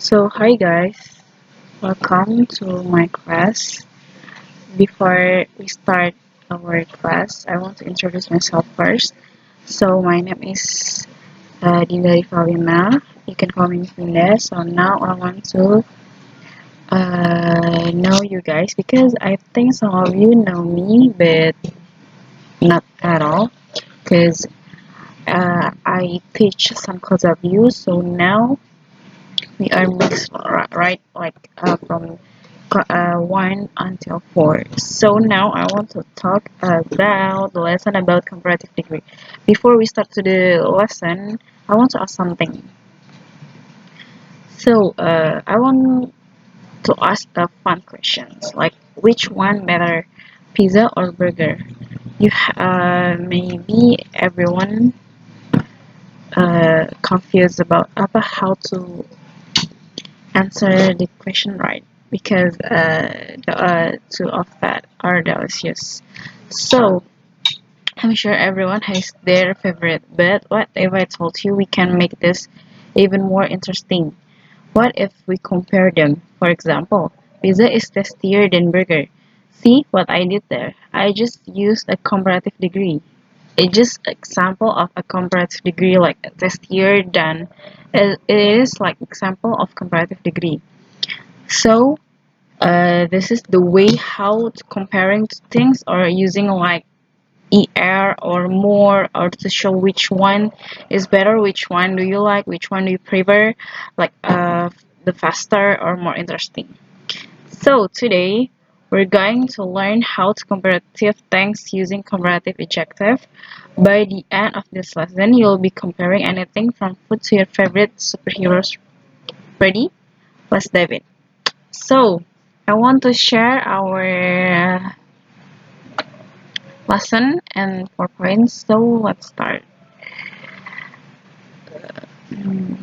Hi guys, welcome to my class. Before we start our class, I want to introduce myself first. My name is Dinda Rivalina. You can call me Dinda. So now I want to know you guys because I think some of you know me, but not at all. Because I teach some class of you, so now we are mixed, right? From 1 until 4. So now I want to talk about the lesson about comparative degree. Before we start to the lesson, I want to ask something. I want to ask a fun questions like which one better, pizza or burger? Maybe everyone confused about how to answer the question right because two of that are delicious. So I'm sure everyone has their favorite, but what if I told you we can make this even more interesting? What if we compare them? For example, pizza is tastier than burger. See what I did there? I just used a comparative degree. It's just example of a comparative degree like tastier than it is like example of comparative degree. So this is the way how to comparing to things or using like ER or more or to show which one is better, which one do you like, which one do you prefer, like the faster or more interesting. So today we're going to learn how to comparative things using comparative adjective. By the end of this lesson, you'll be comparing anything from food to your favorite superheroes. Ready? Let's dive in. So, I want to share our lesson and 4 points. So, let's start. Mm,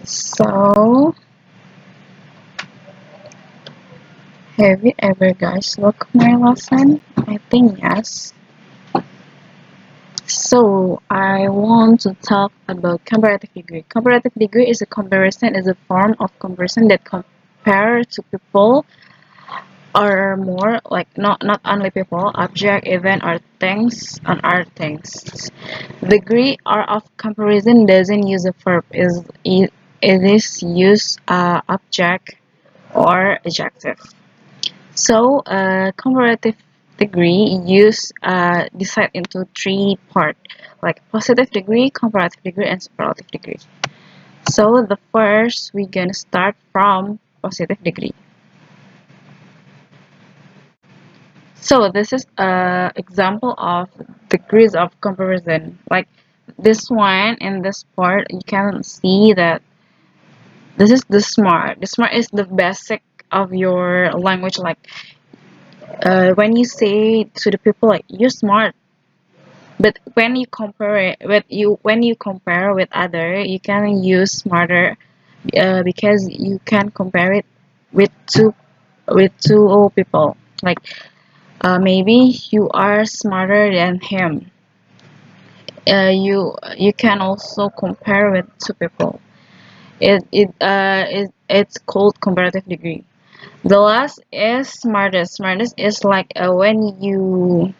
So, have you ever guys looked my lesson? I think yes. So, I want to talk about comparative degree. Comparative degree is a comparison, is a form of comparison that compare to people or more like not only people, object, event, or things on other things. Degree or of comparison doesn't use a verb. It is use object or adjective. Comparative degree use decide into three part like positive degree, comparative degree, and superlative degree. So the first we're gonna start from positive degree. So this is a example of degrees of comparison. Like this one in this part, you can see that this is the smart. The smart is the basic of your language. Like when you say to the people like you're smart, but when you compare it with you when you compare with other, you can use smarter because you can compare it with two people. Like maybe you are smarter than him. You can also compare with two people. It's called comparative degree. The last is smartest. Smartest is like when you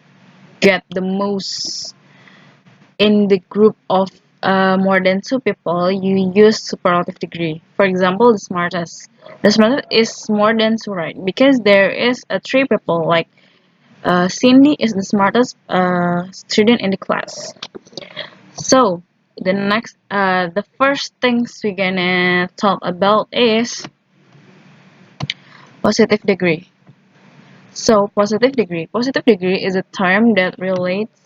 get the most in the group of more than two people, you use superlative degree. For example, the smartest. The smartest is more than two, right? Because there is three people. Like Cindy is the smartest student in the class. So the first things we're gonna talk about is positive degree. Positive degree is a term that relates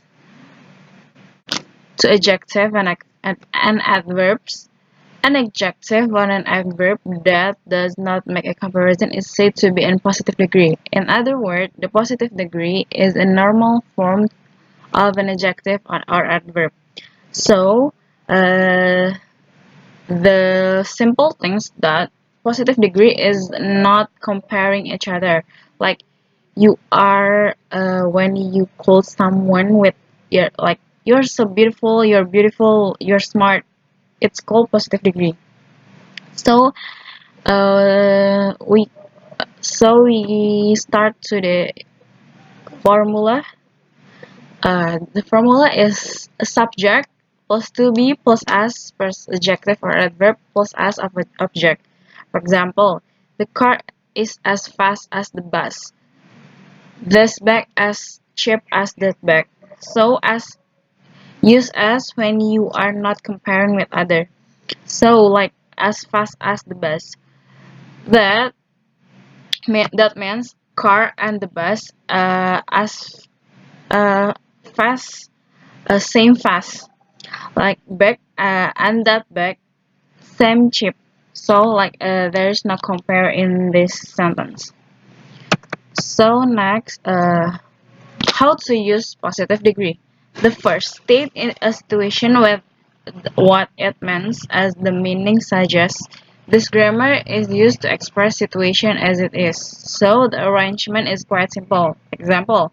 to adjective and adverbs. An adjective or an adverb that does not make a comparison is said to be in positive degree. In other words, the positive degree is a normal form of an adjective or adverb. So, uh, the simple things that positive degree is not comparing each other. Like you are when you call someone with your like you're so beautiful, you're smart. It's called positive degree. So we we start to the formula. The formula is a subject plus to be plus as plus adjective or adverb plus as of an object. For example, the car is as fast as the bus. This bag as cheap as that bag. So as use as when you are not comparing with other. So like as fast as the bus. That that means car and the bus as uh, fast same fast like bag and that bag same cheap. So like there is no compare in this sentence. So next how to use positive degree. The first, state in a situation with what it means as the meaning suggests. This grammar is used to express situation as it is. So the arrangement is quite simple. Example,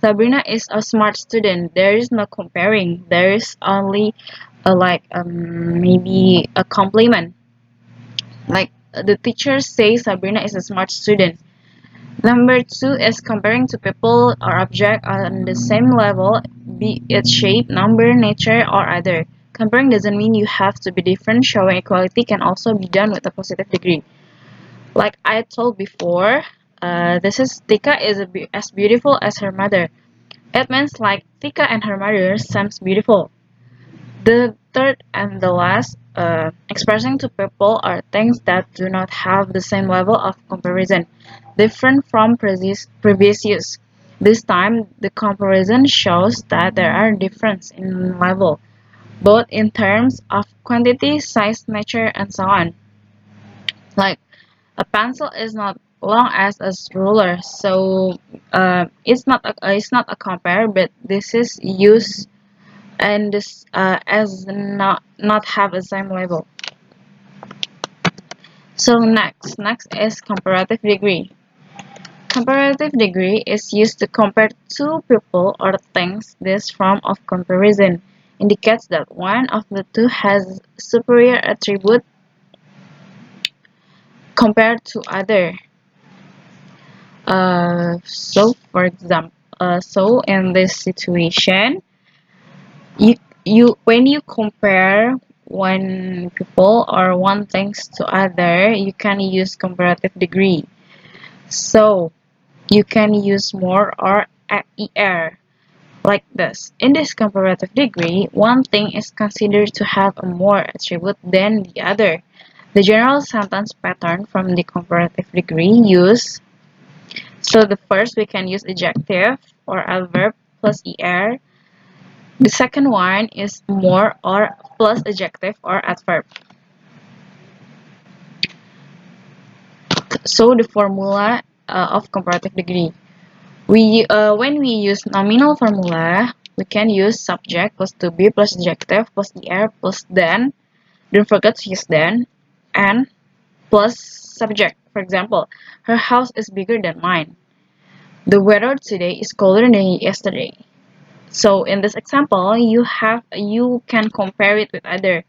Sabrina is a smart student. There is no comparing. There is only maybe a compliment. Like the teacher says Sabrina is a smart student. Number two is comparing to people or object on the same level, be it shape, number, nature, or other. Comparing doesn't mean you have to be different. Showing equality can also be done with a positive degree. Like I told before, this is Tika is as beautiful as her mother. It means like Tika and her mother seems beautiful. The third and the last, expressing to people are things that do not have the same level of comparison, different from previous use. This time, the comparison shows that there are differences in level, both in terms of quantity, size, nature, and so on. Like a pencil is not long as a ruler, so it's not a compare, but this is used and this as not have the same level. So next is comparative degree. Comparative degree is used to compare two people or things. This form of comparison indicates that one of the two has superior attribute compared to other. So for example, so in this situation, you when you compare one people or one things to other, you can use comparative degree. So you can use more or er like this. In this comparative degree, one thing is considered to have a more attribute than the other. The general sentence pattern from the comparative degree use. So the first we can use adjective or adverb plus er. The second one is more or plus adjective or adverb. So the formula of comparative degree. When we use nominal formula, we can use subject plus to be plus adjective plus er plus then. Don't forget to use then and plus subject. For example, her house is bigger than mine. The weather today is colder than yesterday. So in this example, you can compare it with other.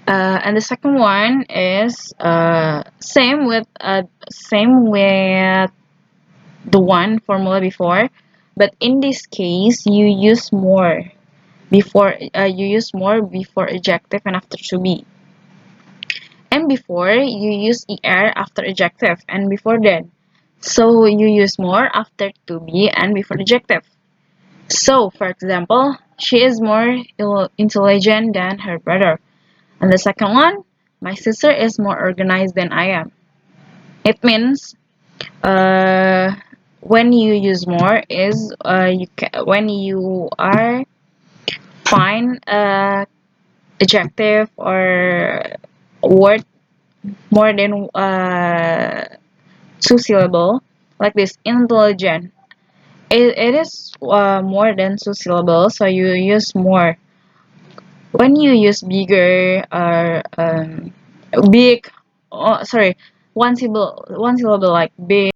And the second one is same with the one formula before, but in this case you use more before adjective and after to be, and before you use er after adjective and before then. So you use more after to be and before adjective. So for example, she is more intelligent than her brother. And the second one, my sister is more organized than I am. It means uh, when you use more is when you are find adjective or word more than two syllable like this intelligent. It is more than two syllables, so you use more. When you use bigger or big, oh, sorry, one syllable like big